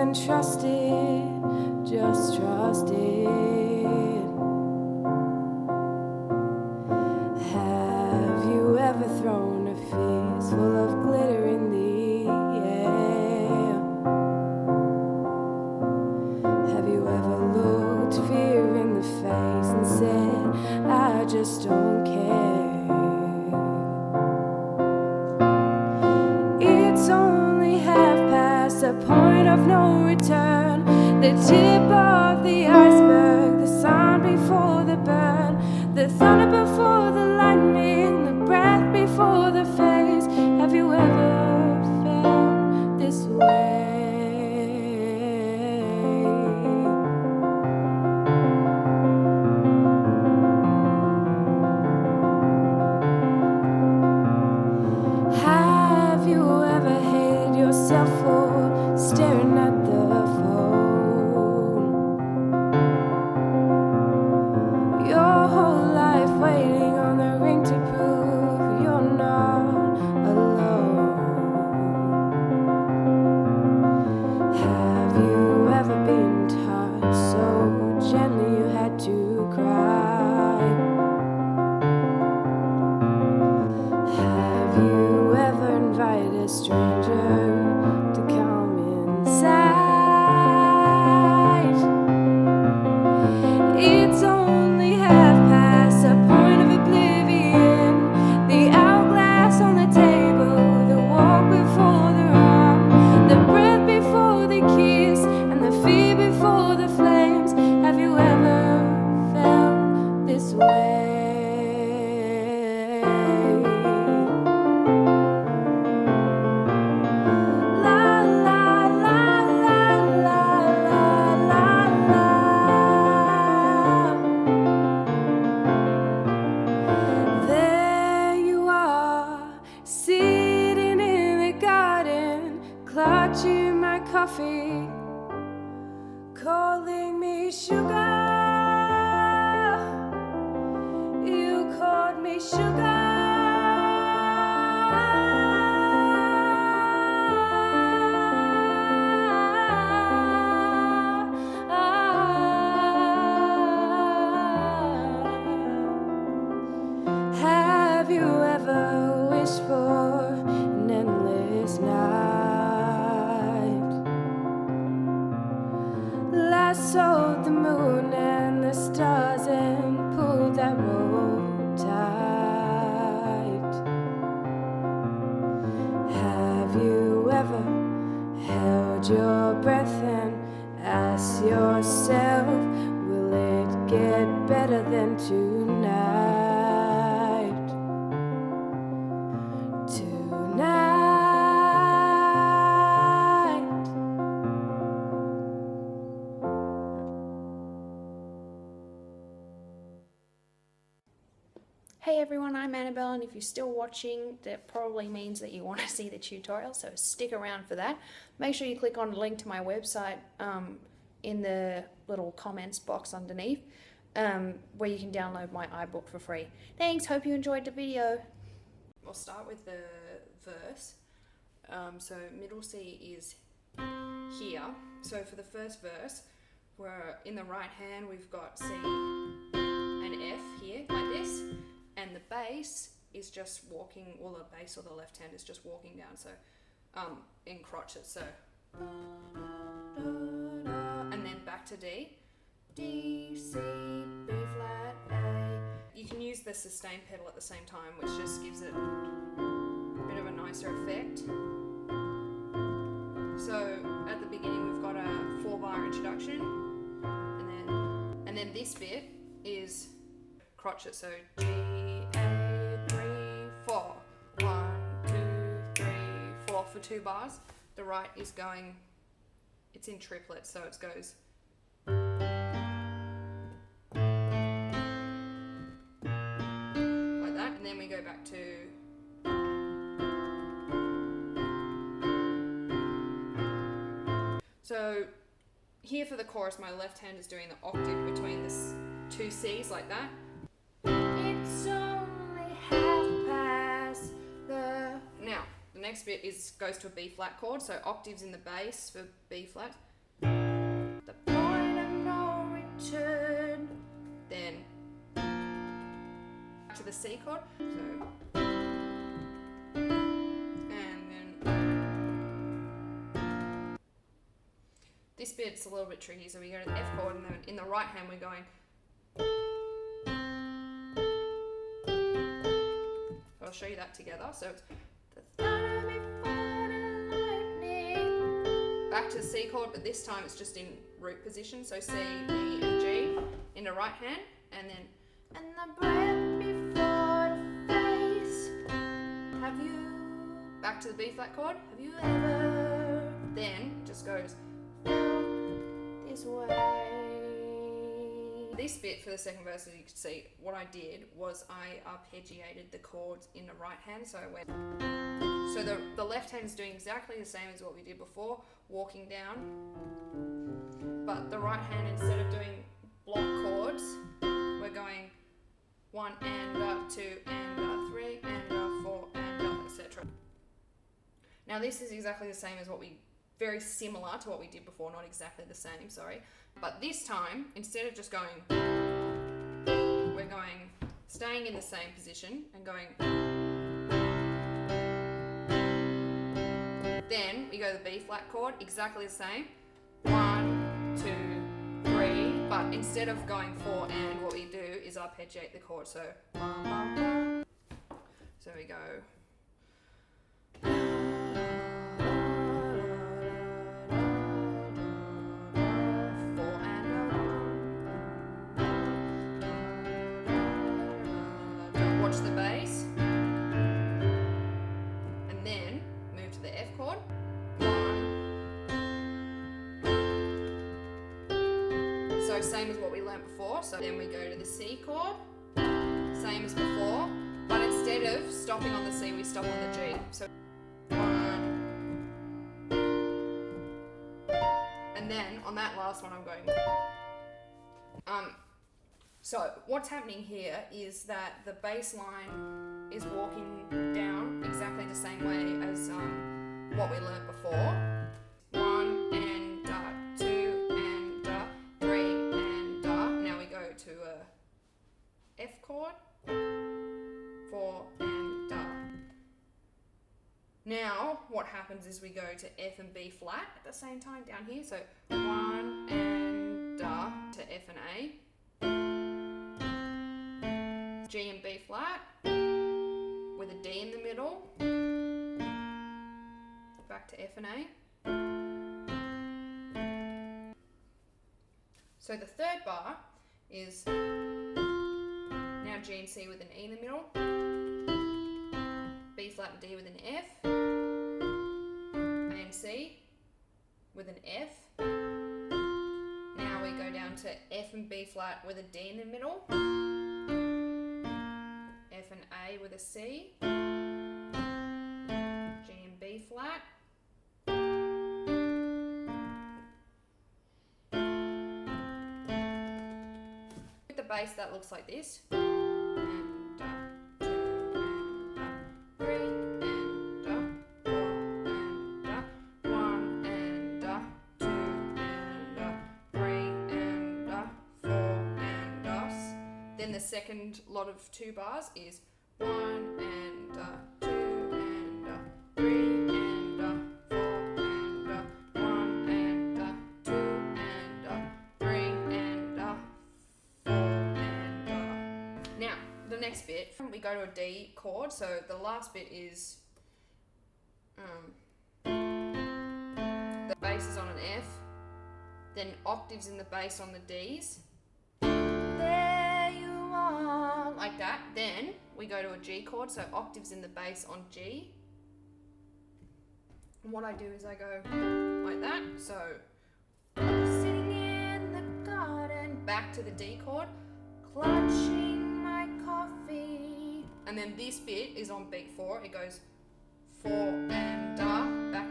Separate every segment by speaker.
Speaker 1: and trust it, just trust it. Have you ever thrown a fist full of glitter in the air? Have you ever looked fear in the face and said, I just don't care? It's only half past the point of no return, the tip of the iceberg, the sun before the burn, the thunder before the lightning, the breath before the phase. Have you ever felt this way? Have you ever hated yourself for staring at the phone? Your whole life waiting on the ring to prove you're not alone. Have you ever been touched so gently you had to cry? Have you ever invited a stranger to come inside? It's only half past the point of oblivion, the hourglass on the table, the walk before the run, the breath before the kiss, and the fear before the flames. Have you ever felt this way? La la la la la la la. There you are, sitting in the garden, clutching my coffee, calling me sugar. You called me sugar. Have you ever wished for an endless night? Lassoed the moon and the stars and pulled that rope tight. Have you ever held your breath and asked yourself, will it get better than tonight?
Speaker 2: Hey everyone, I'm Annabelle, and if you're still watching, that probably means that you want to see the tutorial, so stick around for that. Make sure you click on the link to my website in the little comments box underneath, where you can download my iBook for free. Thanks, hope you enjoyed the video. We'll start with the verse. So middle C is here. So for the first verse, we're in the right hand, we've got C and F here, like this. And the bass is just walking, well, the bass or the left hand is just walking down, so in crotchet, so and then back to D, D, C, B flat, A. You can use the sustain pedal at the same time, which just gives it a bit of a nicer effect. So at the beginning we've got a 4-bar introduction, and then this bit is crotchet, so G, A, 3, 4, 1, 2, 3, 4 for 2 bars. The right is going, it's in triplets, so it goes like that, and then we go back to so here for the chorus, my left hand is doing the octave between the 2 C's like that. It's only half past the... Now, the next bit goes to a B flat chord, so octaves in the bass for B flat, return. Then back to the C chord. So, and then this bit's a little bit tricky. So we go to the F chord, and then in the right hand we're going. I'll show you that together. So it's the thunder before the lightning. Back to the C chord, but this time it's just in root position. So C, E, and G in the right hand, and then and the breath before the face. Have you back to the B flat chord? Have you ever? Then it just goes this way. This bit for the second verse, as you can see, what I did was I arpeggiated the chords in the right hand. So I went. So the left hand is doing exactly the same as what we did before, walking down. But the right hand, instead of doing block chords, we're going 1 and 2 and 3 and 4 and etc. Now this is exactly the same as what we, very similar to what we did before, not exactly the same, sorry. But this time, instead of just going, we're going, staying in the same position and going. Then we go to the B flat chord, exactly the same. 1, 2, 3, but instead of going 4 and, what we do is arpeggiate the chord. So, so we go. Watch the bass, and then move to the F chord. 1. So same as what we learnt before. So then we go to the C chord, same as before, but instead of stopping on the C, we stop on the G. So 1, and then on that last one, I'm going. So what's happening here is that the bass line is walking down exactly the same way as what we learnt before. 1 and 2 and 3 and now we go to a F chord, 4 and Now what happens is we go to F and B flat at the same time down here. So 1 and to F and A. G and B flat with a D in the middle, back to F and A. So the third bar is now G and C with an E in the middle, B flat and D with an F, A and C with an F. Now we go down to F and B flat with a D in the middle, F and A with a C, G and B flat, with the bass that looks like this, and 2 and 3 and 4 and 1 and 2 and 3 and 4 and then the second lot of 2 bars is 1 and 2 and 3 and 4 and 1 and 2 and 3 and 4 and now the next bit we go to a D chord. So the last bit is the bass is on an F, then octaves in the bass on the Ds. Like that. Then we go to a G chord, so octaves in the bass on G. And what I do is I go like that. So sitting in the garden, back to the D chord, clutching my coffee. And then this bit is on beat 4. It goes 4 and back.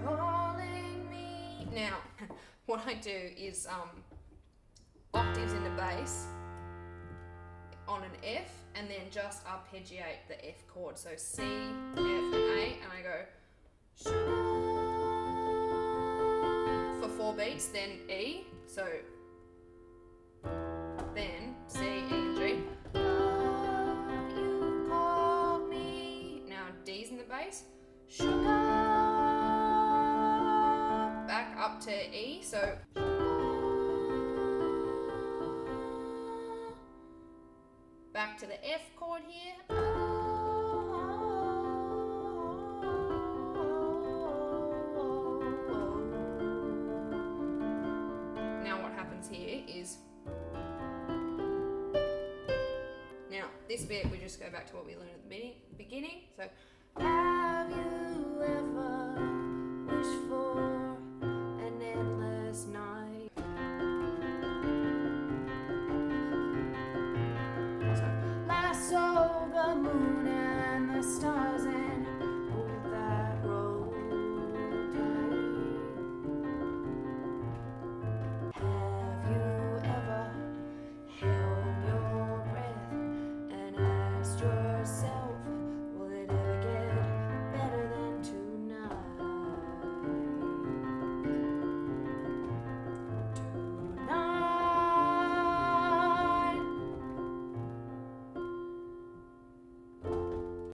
Speaker 2: Calling me. Now, what I do is octaves in the bass on an F, and then just arpeggiate the F chord. So C, F, and A, and I go for 4 4 beats, then E. So then C, E, and G. You call me. Now D's in the bass. Sugar. Back up to E. So back to the F chord here. Now what happens here is, now this bit we just go back to what we learned at the beginning. So have you